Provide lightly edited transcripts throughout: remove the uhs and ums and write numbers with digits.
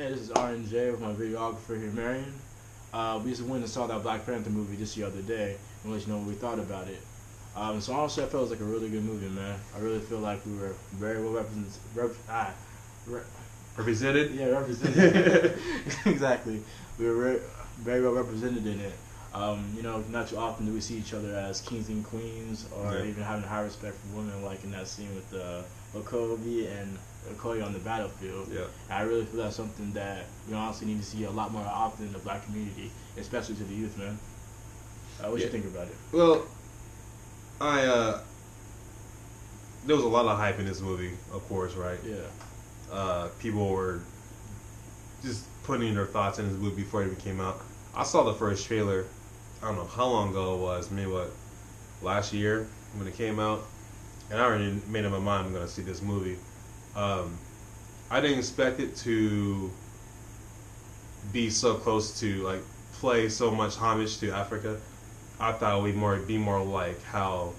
Yeah, this is R&J with my videographer here, Marion. We just went and saw that Black Panther movie just the other day and let you know what we thought about it. So honestly, I felt it was like a really good movie, man. I really feel like we were very well represented. Yeah, represented. Exactly. We were very well represented in it. Not too often do we see each other as kings and queens, or even having high respect for women, like in that scene with Okoye and Okoye on the battlefield. Yeah. And I really feel that's something that we honestly need to see a lot more often in the black community, especially to the youth, man. What you think about it? Well, there was a lot of hype in this movie, of course, right? Yeah. People were just putting their thoughts in this movie before it even came out. I saw the first trailer, I don't know how long ago it was, maybe last year when it came out, and I already made up my mind I'm going to see this movie. I didn't expect it to be so close to, like, play so much homage to Africa. I thought it would be more like how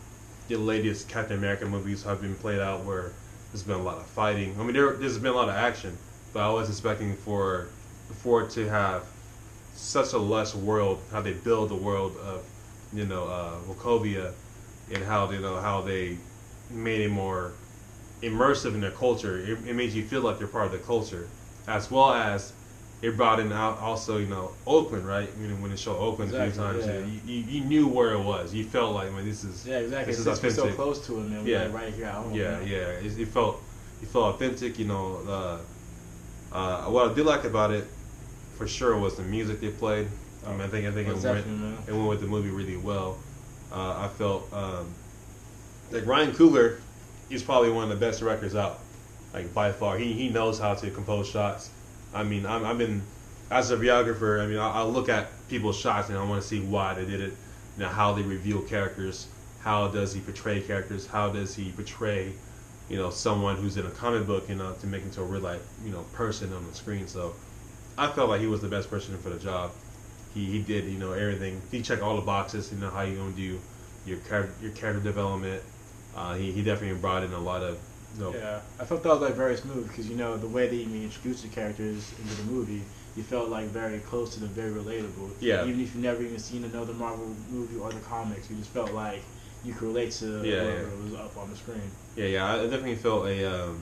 the latest Captain America movies have been played out, where there's been a lot of fighting. I mean, there's been a lot of action, but I was expecting for it to have such a lush world, how they build the world of, Wachovia, and how they made it more immersive in their culture. It made you feel like you're part of the culture, as well as it brought in out also, Oakland, right? When they show Oakland a few times, you knew where it was. You felt like, man, this is exactly. This is authentic. authentic. So close to it, man. We're like right here at home. It felt authentic. What I did like about it, for sure, was the music they played. I think it went with the movie really well. I felt like Ryan Coogler is probably one of the best directors out, like by far. He knows how to compose shots. I mean, I've been, as a videographer, I look at people's shots and I want to see why they did it, how they reveal characters, how does he portray characters, how does he portray, someone who's in a comic book, to make into a real life, person on the screen. So I felt like he was the best person for the job. He did, everything. He checked all the boxes, how you gonna do your character development. He definitely brought in a lot of. Yeah, I felt that was like very smooth because the way they even introduced the characters into the movie, you felt like very close to them, very relatable. Yeah. Even if you've never even seen another Marvel movie or the comics, you just felt like you could relate to whoever was up on the screen. Yeah. I definitely felt an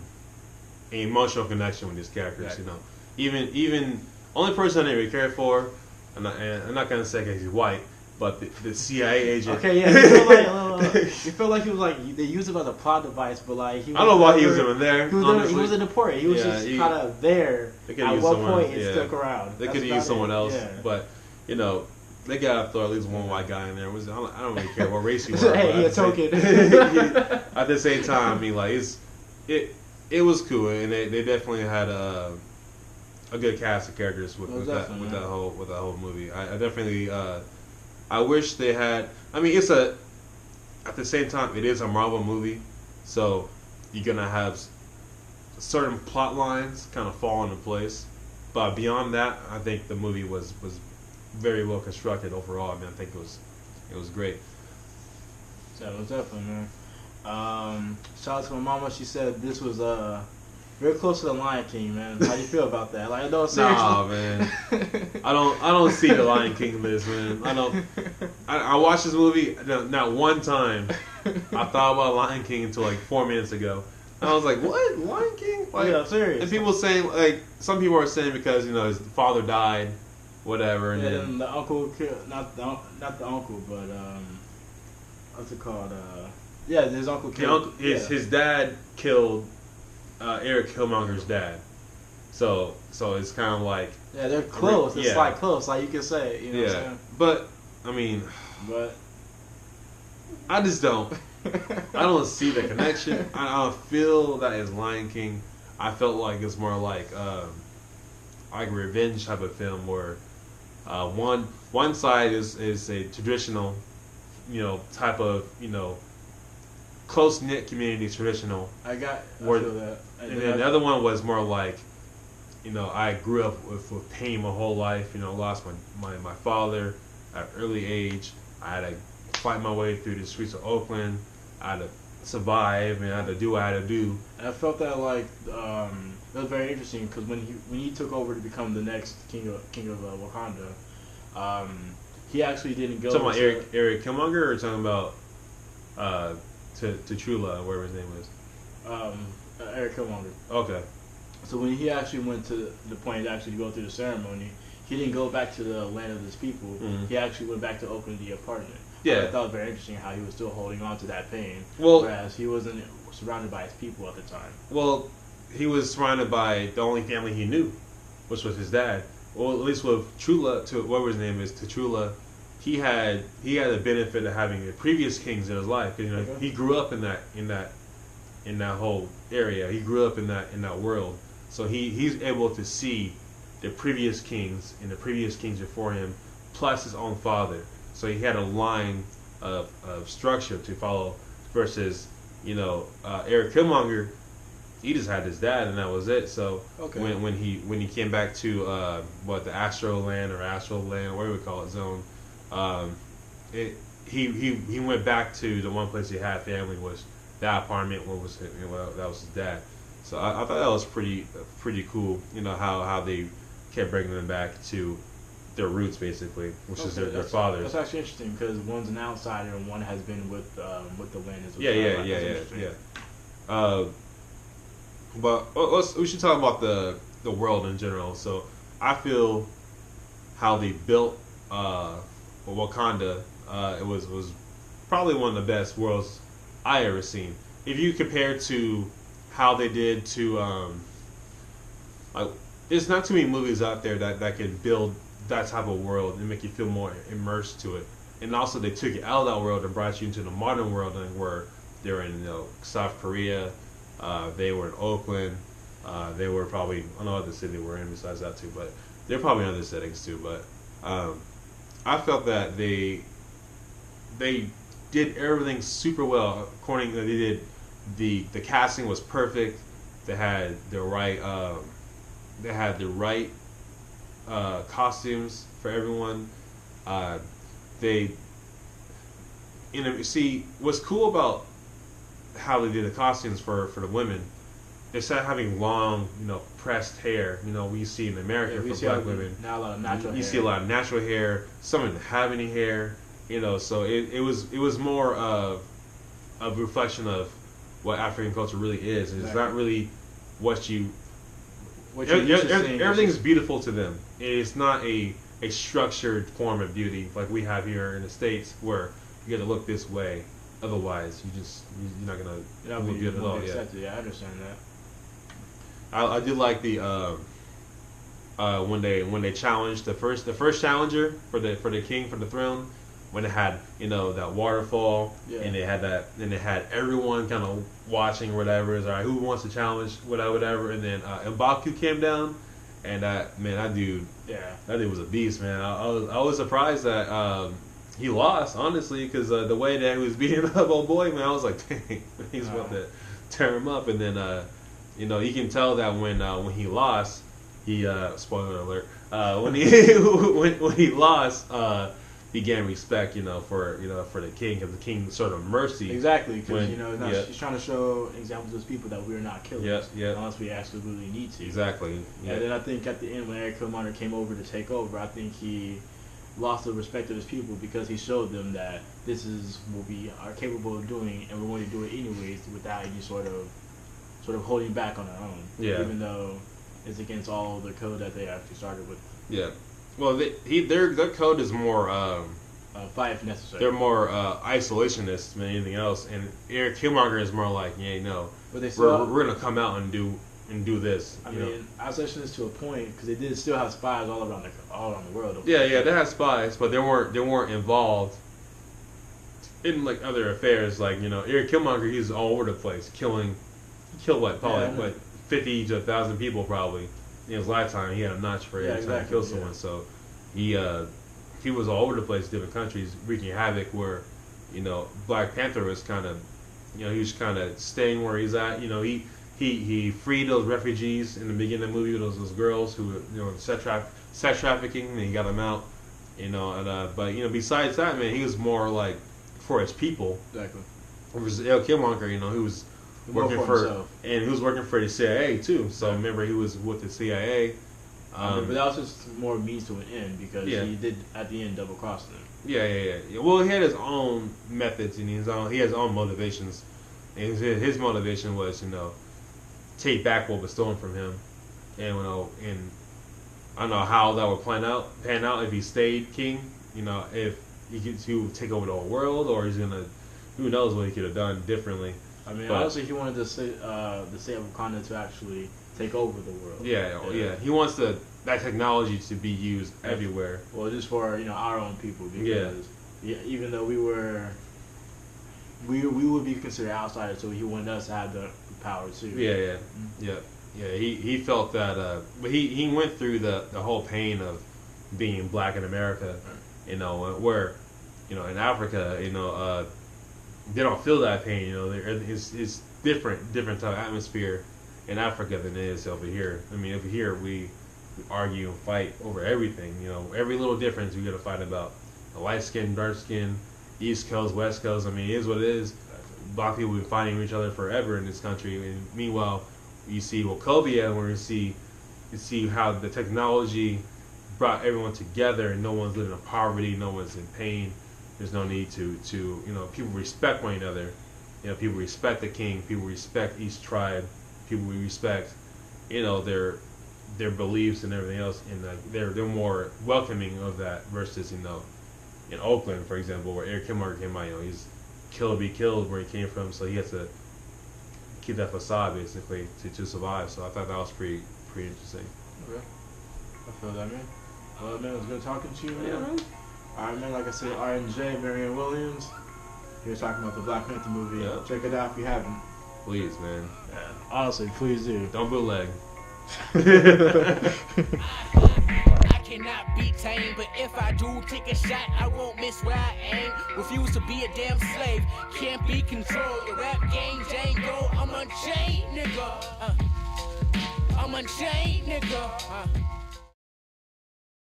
emotional connection with these characters. Right. Even only person I didn't really care for, and I'm not gonna say because he's white, but the CIA agent. Okay, yeah, you feel like he was like they used him as a plot device, but like he was I don't know why he was even there. He wasn't important. He was just kind of there. At one point, it stuck around. They could have used someone else, but they gotta throw at least one white guy in there. I don't really care what race you were. Hey, a token. At the same time, it was cool, and they definitely had a good cast of characters with that whole movie. I definitely I wish they had. At the same time, it is a Marvel movie, so you're gonna have certain plot lines kind of fall into place. But beyond that, I think the movie was very well constructed overall. I think it was great. Yeah, it was definitely, man. Shout out to my mama. She said this was very close to the Lion King, man. How do you feel about that? Like, no, seriously. Nah, man. I don't see the Lion King list, man. I watched this movie not one time. I thought about Lion King until like 4 minutes ago. And I was like, what? Lion King? Like, yeah, serious. And people saying, like, some people are saying because his father died, whatever, and then the uncle not the uncle, but what's it called? His uncle killed. His dad killed Eric Killmonger's dad. So it's kind of like they're close. It's like close, like you can say. You know what I'm saying? But I just don't. I don't see the connection. I don't feel that is Lion King. I felt like it's more like a revenge type of film where one side is a traditional, type of close knit community, traditional. I feel that. And then the other one was more like, I grew up with pain my whole life. Lost my father at an early age. I had to fight my way through the streets of Oakland. I had to survive and had to do what I had to do. And I felt that like it was very interesting because when he took over to become the next king of Wakanda, he actually didn't go. Talking about Eric Killmonger, or talking about T'Challa, whatever his name is. Eric Killmonger. Okay. So when he actually went to the point to actually go through the ceremony, he didn't go back to the land of his people. Mm-hmm. He actually went back to open the apartment. Yeah. I thought it was very interesting how he was still holding on to that pain, Well, whereas he wasn't surrounded by his people at the time. Well, he was surrounded by the only family he knew, which was his dad. Well, at least with whatever his name is, T'Challa, he had the benefit of having the previous kings in his life. 'Cause, Okay. he grew up in that whole area. He grew up in that world, so he's able to see the previous kings and the previous kings before him, plus his own father. So he had a line of structure to follow. Versus, Eric Killmonger, he just had his dad and that was it. So Okay. when he came back to the Astro Land, whatever we call it, zone, he went back to the one place he had family, was that apartment where that was his dad. So I thought that was pretty cool. How they kept bringing them back to their roots, basically, which is their fathers. That's actually interesting because one's an outsider and one has been with the land as well. Yeah. But we should talk about the world in general. So I feel how they built Wakanda. It was probably one of the best worlds I ever seen. If you compare to how they did to there's not too many movies out there that can build that type of world and make you feel more immersed to it. And also they took you out of that world and brought you into the modern world, and where they were in South Korea, they were in Oakland, they were probably, I don't know what the city they were in besides that too, but they're probably in other settings too. But I felt that they did everything super well. According to they did the casting was perfect. They had the right costumes for everyone. See what's cool about how they did the costumes for the women. Instead of having long, pressed hair, we see in America for black women. Now a lot of natural hair. You see a lot of natural hair. Some didn't have any hair, So it was more of a reflection of what African culture really is. And it's not really what you. Everything's beautiful to them. It's not a structured form of beauty like we have here in the States, where you got to look this way, otherwise you're not gonna look good at all. Yeah, I understand that. I do like the when they challenged the first challenger for the king for the throne, when they had that waterfall, and they had everyone kind of watching whatever is all right, who wants to challenge whatever, and then M'Baku came down, and that dude was a beast, man. I was surprised that he lost, honestly, because the way that he was beating up old boy, man, I was like, dang, he's about to tear him up. And then you can tell that when he lost, he spoiler alert, when he lost, he gained respect, for the king, because the king sort of mercy. Exactly, because he's trying to show examples of people that we're not killers, unless we absolutely need to. Exactly. Yeah. And then I think at the end, when Eric Killmonger came over to take over, I think he lost the respect of his people, because he showed them that this is what we are capable of doing, and we're going to do it anyways without any sort of holding back on our own. Yeah. Even though it's against all the code that they actually started with. Yeah. Well, their code is more fight if necessary. They're more isolationists than anything else, and Eric Killmonger is more like, but they still we're gonna come out and do this. I mean, isolationists to a point, because they did still have spies all around the world. Yeah, they had spies, but they weren't involved in like other affairs. Like Eric Killmonger, he's all over the place, he killed probably 50 to 1,000 people probably in his lifetime. He had a notch for every time he killed someone. So he was all over the place, different countries, wreaking havoc. Where Black Panther was kind of he was kind of staying where he's at. He freed those refugees in the beginning of the movie, those girls who were sex trafficking, and he got them out. But besides that, man, he was more like for his people. Exactly. Rasel Killmonger, you know, he was working and he was working for the CIA too. So remember, he was with the CIA. But that was just more means to an end because he did at the end double cross them. Yeah. Well, he had his own methods and he had his own motivations. And his motivation was, you know, take back what was stolen from him, and you know, and I don't know how that would pan out if he stayed king. You know, if he would take over the whole world, or he's gonna, who knows what he could have done differently. I mean, honestly, he wanted the state of Wakanda to actually take over the world. Yeah. He wants that technology to be used everywhere. Well, just for our own people, because even though we would be considered outsiders, so he wanted us to have the power too. Yeah. He felt that, but he went through the whole pain of being black in America, you know, where, you know, in Africa, you know, they don't feel that pain. You know, it's different type of atmosphere in Africa than it is over here. I mean, over here we argue and fight over everything. You know, every little difference we got to fight about. The light skin, dark skin, East Coast, West Coast. I mean, it is what it is. Black people have been fighting each other forever in this country. And meanwhile, you see Wachovia, where you see how the technology brought everyone together, and no one's living in poverty, no one's in pain. There's no need to you know, people respect one another. You know, people respect the king. People respect each tribe. People respect, you know, their beliefs and everything else, and like they're more welcoming of that versus, you know, in Oakland, for example, where Eric Killmonger came out. You know, he's kill or be killed where he came from, so he has to keep that facade basically to survive. So I thought that was pretty interesting. Okay, I feel that, man. Well, man, it was good talking to you, man. Yeah, man. Alright, man, like I said, R&J, Marianne Williams. He was talking about the Black Panther movie. Yeah. Check it out if you haven't. Please, man. Yeah, honestly, please do. Don't bootleg. I cannot be tamed, but if I do take a shot, I won't miss where I aim. Refuse to be a damn slave, can't be controlled. The rap game, Django, I'm unchained, nigga. I'm unchained, nigga.